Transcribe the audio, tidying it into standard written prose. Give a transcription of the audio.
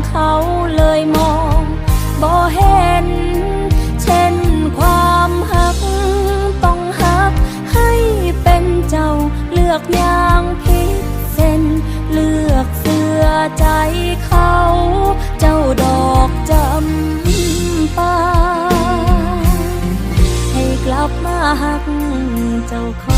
เขาเลยมองบ่เห็นเช่นความหักต้องหักให้เป็นเจ้าเลือกอย่างผิดเส้นเลือกเสื้อใจเขาเจ้าดอกจำปาให้กลับมาหักเจ้าของ